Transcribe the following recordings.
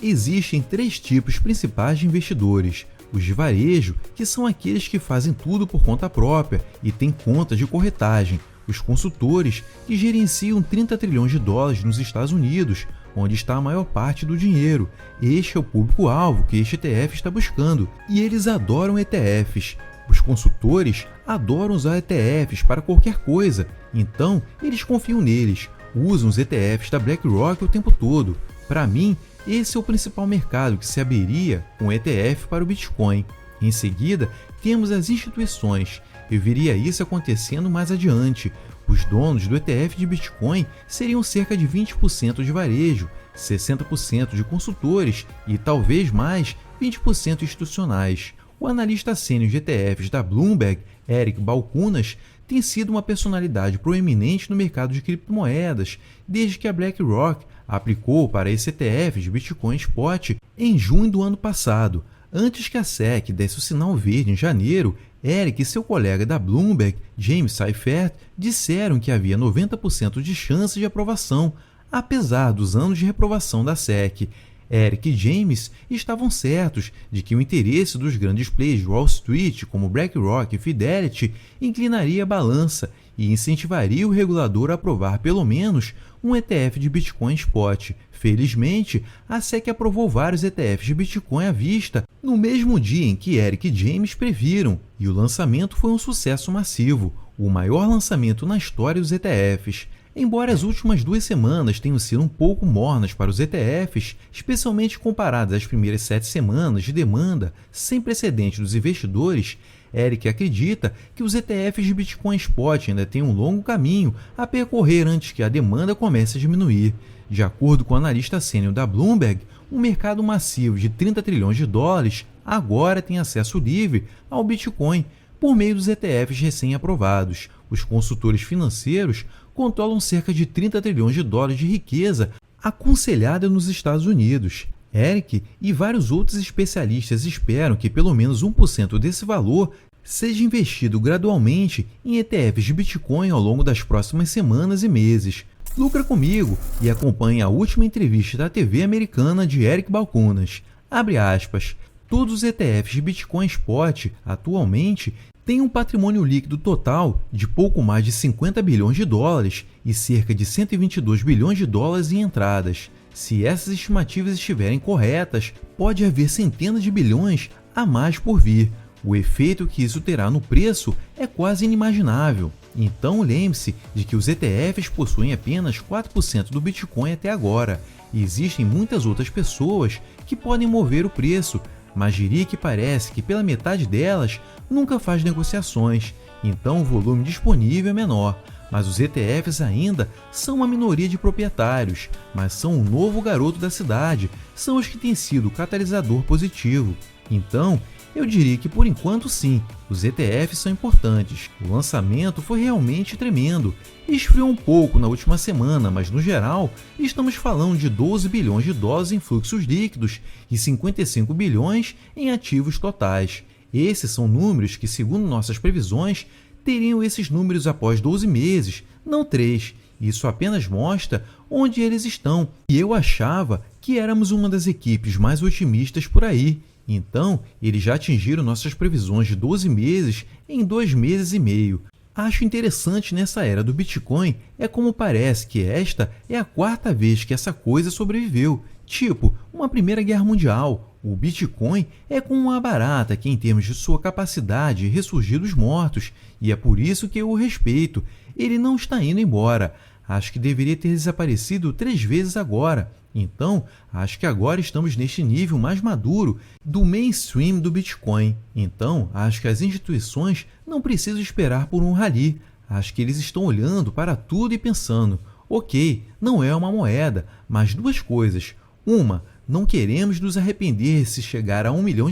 Existem três tipos principais de investidores: os de varejo, que são aqueles que fazem tudo por conta própria e têm contas de corretagem; os consultores, que gerenciam 30 trilhões de dólares nos Estados Unidos, onde está a maior parte do dinheiro. Este é o público-alvo que este ETF está buscando, e eles adoram ETFs. Os consultores adoram usar ETFs para qualquer coisa, então eles confiam neles, usam os ETFs da BlackRock o tempo todo. Para mim, esse é o principal mercado que se abriria com ETF para o Bitcoin. Em seguida, temos as instituições. Eu veria isso acontecendo mais adiante. Os donos do ETF de Bitcoin seriam cerca de 20% de varejo, 60% de consultores e talvez mais 20% institucionais. O analista sênior de ETFs da Bloomberg, Eric Balchunas, tem sido uma personalidade proeminente no mercado de criptomoedas desde que a BlackRock aplicou para esse ETF de Bitcoin Spot em junho do ano passado. Antes que a SEC desse o sinal verde em janeiro, Eric e seu colega da Bloomberg, James Seifert, disseram que havia 90% de chance de aprovação, apesar dos anos de reprovação da SEC. Eric e James estavam certos de que o interesse dos grandes players de Wall Street, como BlackRock e Fidelity, inclinaria a balança e incentivaria o regulador a aprovar pelo menos um ETF de Bitcoin Spot. Felizmente, a SEC aprovou vários ETFs de Bitcoin à vista no mesmo dia em que Eric e James previram, e o lançamento foi um sucesso massivo, o maior lançamento na história dos ETFs. Embora as últimas 2 semanas tenham sido um pouco mornas para os ETFs, especialmente comparadas às primeiras 7 semanas de demanda sem precedentes dos investidores, Eric acredita que os ETFs de Bitcoin Spot ainda têm um longo caminho a percorrer antes que a demanda comece a diminuir. De acordo com o analista sênior da Bloomberg, um mercado massivo de 30 trilhões de dólares agora tem acesso livre ao Bitcoin por meio dos ETFs recém-aprovados. Os consultores financeiros controlam cerca de 30 trilhões de dólares de riqueza aconselhada nos Estados Unidos. Eric e vários outros especialistas esperam que pelo menos 1% desse valor seja investido gradualmente em ETFs de Bitcoin ao longo das próximas semanas e meses. Lucra comigo e acompanhe a última entrevista da TV americana de Eric Balchunas. Abre aspas. Todos os ETFs de Bitcoin Spot atualmente têm um patrimônio líquido total de pouco mais de 50 bilhões de dólares e cerca de 122 bilhões de dólares em entradas. Se essas estimativas estiverem corretas, pode haver centenas de bilhões a mais por vir. O efeito que isso terá no preço é quase inimaginável. Então lembre-se de que os ETFs possuem apenas 4% do Bitcoin até agora, e existem muitas outras pessoas que podem mover o preço, mas diria que parece que pela metade delas nunca faz negociações, então o volume disponível é menor. Mas os ETFs ainda são uma minoria de proprietários, mas são o novo garoto da cidade, são os que têm sido o catalisador positivo. Então, eu diria que por enquanto sim, os ETFs são importantes. O lançamento foi realmente tremendo. Esfriou um pouco na última semana, mas no geral, estamos falando de 12 bilhões de dólares em fluxos líquidos e 55 bilhões em ativos totais. Esses são números que, segundo nossas previsões, teriam esses números após 12 meses, não 3. Isso apenas mostra onde eles estão, e eu achava que éramos uma das equipes mais otimistas por aí. Então, eles já atingiram nossas previsões de 12 meses em 2 meses e meio. Acho interessante nessa era do Bitcoin é como parece que esta é a 4ª vez que essa coisa sobreviveu, tipo uma Primeira Guerra Mundial. O Bitcoin é como uma barata que, em termos de sua capacidade de ressurgir dos mortos, e é por isso que eu o respeito. Ele não está indo embora. Acho que deveria ter desaparecido 3 vezes agora. Então, acho que agora estamos neste nível mais maduro do mainstream do Bitcoin. Então, acho que as instituições não precisam esperar por um rally. Acho que eles estão olhando para tudo e pensando, ok, não é uma moeda, mas 2 coisas. Uma, não queremos nos arrepender se chegar a $1 milhão.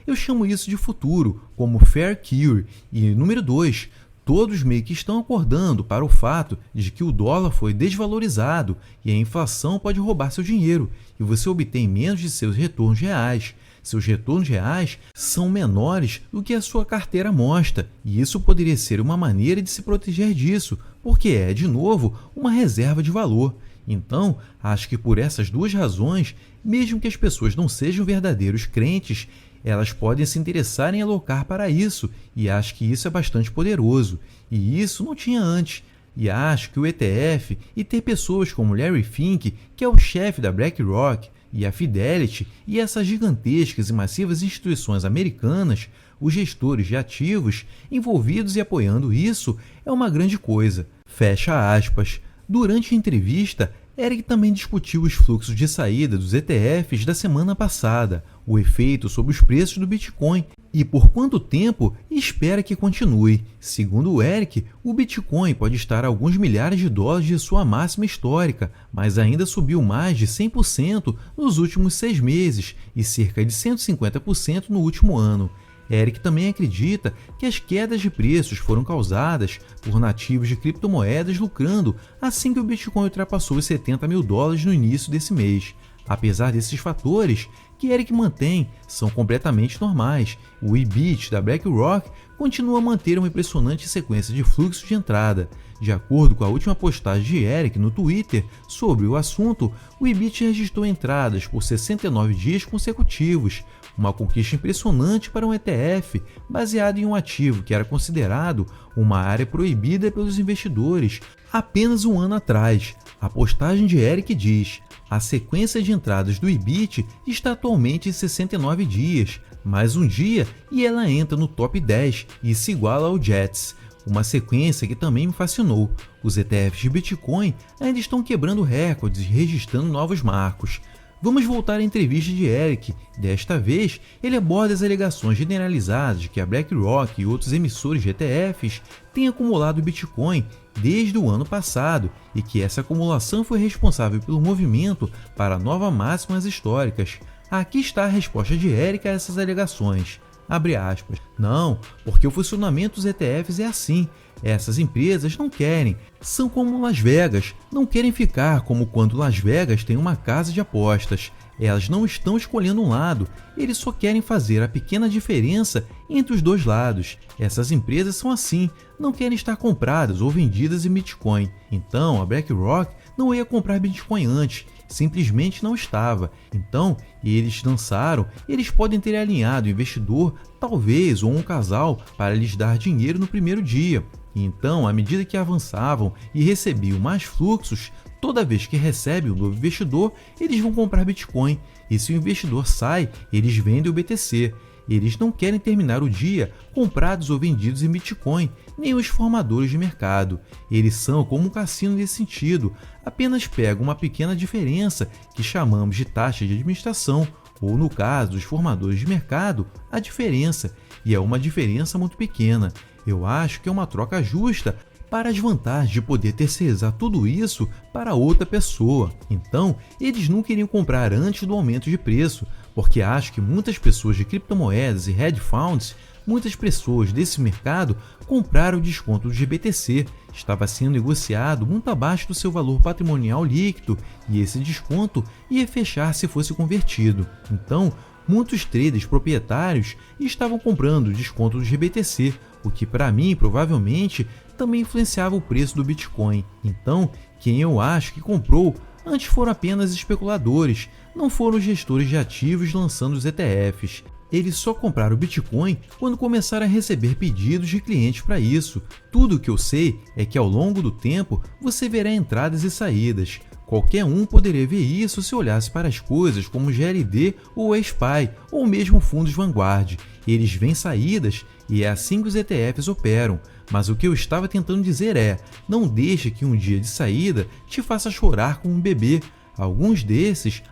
Eu chamo isso de futuro, como fair cure. E número 2, todos meio que estão acordando para o fato de que o dólar foi desvalorizado e a inflação pode roubar seu dinheiro e você obtém menos de seus retornos reais. Seus retornos reais são menores do que a sua carteira mostra, e isso poderia ser uma maneira de se proteger disso, porque é, de novo, uma reserva de valor. Então, acho que por essas duas razões, mesmo que as pessoas não sejam verdadeiros crentes, elas podem se interessar em alocar para isso, e acho que isso é bastante poderoso, e isso não tinha antes. E acho que o ETF e ter pessoas como Larry Fink, que é o chefe da BlackRock, e a Fidelity e essas gigantescas e massivas instituições americanas, os gestores de ativos envolvidos e apoiando isso, é uma grande coisa. Fecha aspas. Durante a entrevista, Eric também discutiu os fluxos de saída dos ETFs da semana passada, o efeito sobre os preços do Bitcoin e por quanto tempo espera que continue. Segundo o Eric, o Bitcoin pode estar a alguns milhares de dólares de sua máxima histórica, mas ainda subiu mais de 100% nos últimos 6 meses e cerca de 150% no último ano. Eric também acredita que as quedas de preços foram causadas por nativos de criptomoedas lucrando assim que o Bitcoin ultrapassou os 70 mil dólares no início desse mês. Apesar desses fatores, que Eric mantém são completamente normais, o EBIT da BlackRock continua a manter uma impressionante sequência de fluxos de entrada. De acordo com a última postagem de Eric no Twitter sobre o assunto, o EBIT registrou entradas por 69 dias consecutivos, uma conquista impressionante para um ETF baseado em um ativo que era considerado uma área proibida pelos investidores apenas um ano atrás. A postagem de Eric diz: a sequência de entradas do EBIT está atualmente em 69 dias, mais um dia e ela entra no top 10 e se iguala ao Jets. Uma sequência que também me fascinou. Os ETFs de Bitcoin ainda estão quebrando recordes e registrando novos marcos. Vamos voltar à entrevista de Eric. Desta vez, ele aborda as alegações generalizadas de que a BlackRock e outros emissores de ETFs têm acumulado Bitcoin desde o ano passado e que essa acumulação foi responsável pelo movimento para novas máximas históricas. Aqui está a resposta de Eric a essas alegações. Abre aspas. Não, porque o funcionamento dos ETFs é assim. Essas empresas não querem. São como Las Vegas. Não querem ficar como quando Las Vegas tem uma casa de apostas. Elas não estão escolhendo um lado. Eles só querem fazer a pequena diferença entre os dois lados. Essas empresas são assim. Não querem estar compradas ou vendidas em Bitcoin. Então, a BlackRock não ia comprar Bitcoin antes. Simplesmente não estava. Então, eles lançaram, eles podem ter alinhado o investidor, talvez, ou um casal, para lhes dar dinheiro no primeiro dia. Então, à medida que avançavam e recebiam mais fluxos, toda vez que recebe um novo investidor, eles vão comprar Bitcoin. E se o investidor sai, eles vendem o BTC. Eles não querem terminar o dia comprados ou vendidos em Bitcoin, nem os formadores de mercado. Eles são como um cassino nesse sentido, apenas pegam uma pequena diferença que chamamos de taxa de administração, ou no caso dos formadores de mercado, a diferença, e é uma diferença muito pequena. Eu acho que é uma troca justa para as vantagens de poder terceirizar tudo isso para outra pessoa. Então, eles não queriam comprar antes do aumento de preço, porque acho que muitas pessoas de criptomoedas e hedge funds, muitas pessoas desse mercado compraram o desconto do GBTC. Estava sendo negociado muito abaixo do seu valor patrimonial líquido e esse desconto ia fechar se fosse convertido. Então, muitos traders proprietários estavam comprando o desconto do GBTC, o que para mim provavelmente também influenciava o preço do Bitcoin. Então, quem eu acho que comprou antes foram apenas especuladores, não foram os gestores de ativos lançando os ETFs. Eles só compraram o Bitcoin quando começaram a receber pedidos de clientes para isso. Tudo o que eu sei é que ao longo do tempo você verá entradas e saídas. Qualquer um poderia ver isso se olhasse para as coisas como o GLD ou o SPY ou mesmo fundos Vanguard. Eles veem saídas e é assim que os ETFs operam. Mas o que eu estava tentando dizer é, não deixe que um dia de saída te faça chorar como um bebê. Alguns desses,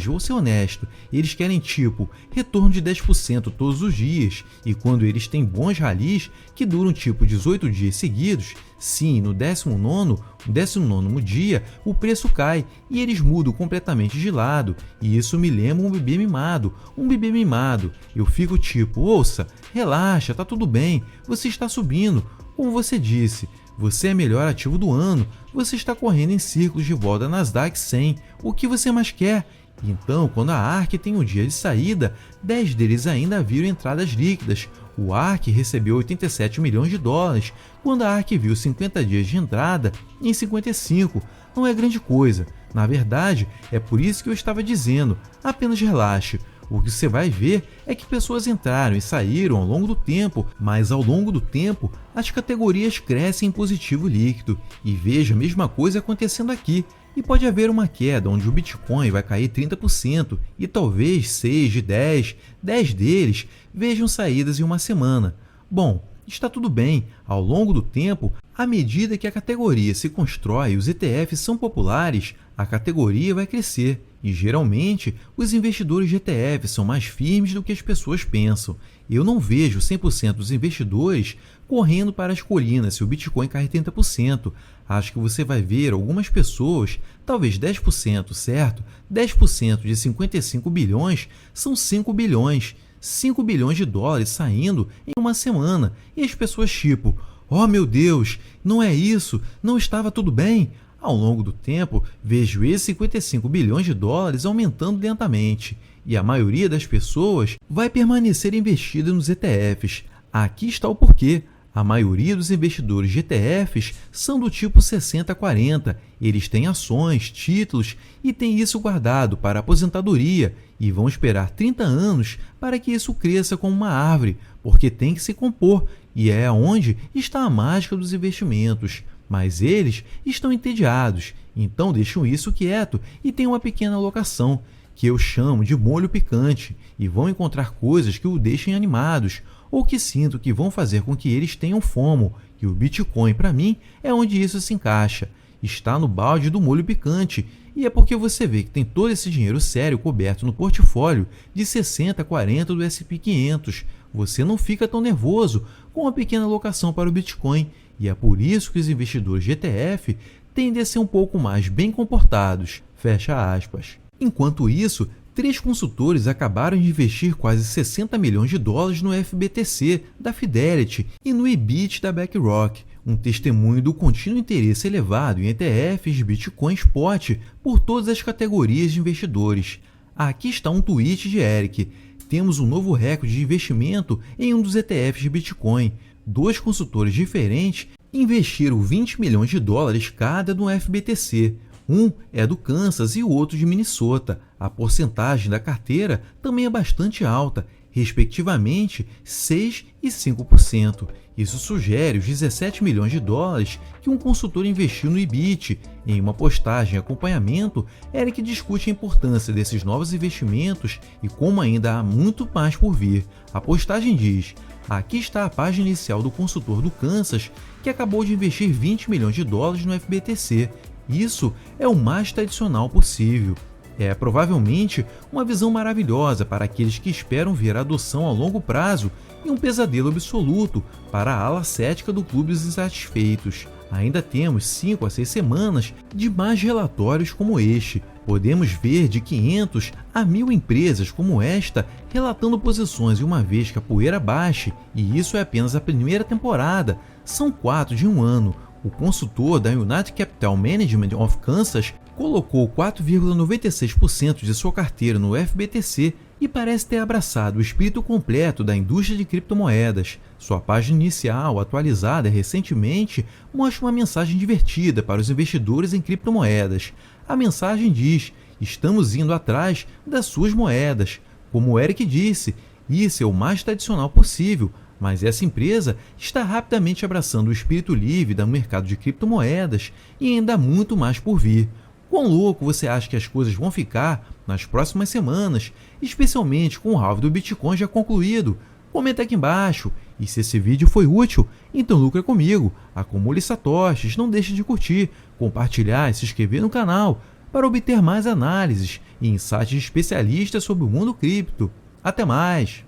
vou ser honesto, eles querem tipo retorno de 10% todos os dias, e quando eles têm bons ralis que duram tipo 18 dias seguidos, sim, no 19º dia o preço cai e eles mudam completamente de lado, e isso me lembra um bebê mimado, eu fico tipo, ouça, relaxa, tá tudo bem, você está subindo, como você disse, você é melhor ativo do ano, você está correndo em círculos de volta Nasdaq 100, o que você mais quer? Então, quando a ARK tem um dia de saída, 10 deles ainda viram entradas líquidas, O ARK recebeu 87 milhões de dólares, quando a ARK viu 50 dias de entrada em 55. Não é grande coisa. Na verdade, é por isso que eu estava dizendo, apenas relaxe. O que você vai ver é que pessoas entraram e saíram ao longo do tempo, mas ao longo do tempo as categorias crescem em positivo líquido. E veja a mesma coisa acontecendo aqui. E pode haver uma queda onde o Bitcoin vai cair 30% e talvez 6 de 10 deles vejam saídas em uma semana. Bom, está tudo bem, ao longo do tempo, à medida que a categoria se constrói e os ETFs são populares, a categoria vai crescer. E geralmente, os investidores de ETF são mais firmes do que as pessoas pensam. Eu não vejo 100% dos investidores correndo para as colinas se o Bitcoin cair 30%. Acho que você vai ver algumas pessoas, talvez 10%, certo? 10% de 55 bilhões são 5 bilhões. 5 bilhões de dólares saindo em uma semana. E as pessoas tipo, oh meu Deus, não é isso, não estava tudo bem? Ao longo do tempo, vejo esses 55 bilhões de dólares aumentando lentamente, e a maioria das pessoas vai permanecer investida nos ETFs. Aqui está o porquê. A maioria dos investidores de ETFs são do tipo 60-40. Eles têm ações, títulos e têm isso guardado para aposentadoria e vão esperar 30 anos para que isso cresça como uma árvore, porque tem que se compor, e é onde está a mágica dos investimentos. Mas eles estão entediados, então deixam isso quieto e têm uma pequena alocação, que eu chamo de molho picante, e vão encontrar coisas que o deixem animados, ou que sinto que vão fazer com que eles tenham FOMO, e o Bitcoin, para mim, é onde isso se encaixa. Está no balde do molho picante, e é porque você vê que tem todo esse dinheiro sério coberto no portfólio de 60-40 do S&P 500. Você não fica tão nervoso com uma pequena alocação para o Bitcoin, e é por isso que os investidores de ETF tendem a ser um pouco mais bem comportados. Fecha aspas. Enquanto isso, 3 consultores acabaram de investir quase 60 milhões de dólares no FBTC da Fidelity e no IBIT da BlackRock, um testemunho do contínuo interesse elevado em ETFs de Bitcoin Spot por todas as categorias de investidores. Aqui está um tweet de Eric. Temos um novo recorde de investimento em um dos ETFs de Bitcoin. 2 consultores diferentes investiram 20 milhões de dólares cada no FBTC. Um é do Kansas e o outro de Minnesota. A porcentagem da carteira também é bastante alta, respectivamente 6% e 5%. Isso sugere os 17 milhões de dólares que um consultor investiu no IBIT. Em uma postagem acompanhamento, Eric discute a importância desses novos investimentos e como ainda há muito mais por vir. A postagem diz: aqui está a página inicial do consultor do Kansas, que acabou de investir 20 milhões de dólares no FBTC. Isso é o mais tradicional possível. É provavelmente uma visão maravilhosa para aqueles que esperam ver a adoção a longo prazo e um pesadelo absoluto para a ala cética do clube dos insatisfeitos. Ainda temos 5 a 6 semanas de mais relatórios como este. Podemos ver de 500 a 1.000 empresas como esta relatando posições e uma vez que a poeira baixe, e isso é apenas a primeira temporada, são 4 de um ano. O consultor da United Capital Management of Kansas colocou 4,96% de sua carteira no FBTC e parece ter abraçado o espírito completo da indústria de criptomoedas. Sua página inicial, atualizada recentemente, mostra uma mensagem divertida para os investidores em criptomoedas. A mensagem diz: estamos indo atrás das suas moedas. Como o Eric disse, isso é o mais tradicional possível, mas essa empresa está rapidamente abraçando o espírito livre do mercado de criptomoedas e ainda há muito mais por vir. Quão louco você acha que as coisas vão ficar nas próximas semanas, especialmente com o halving do Bitcoin já concluído? Comenta aqui embaixo. E se esse vídeo foi útil, então lucra comigo. Acumule satoshis, não deixe de curtir, compartilhar e se inscrever no canal para obter mais análises e insights de especialistas sobre o mundo cripto. Até mais!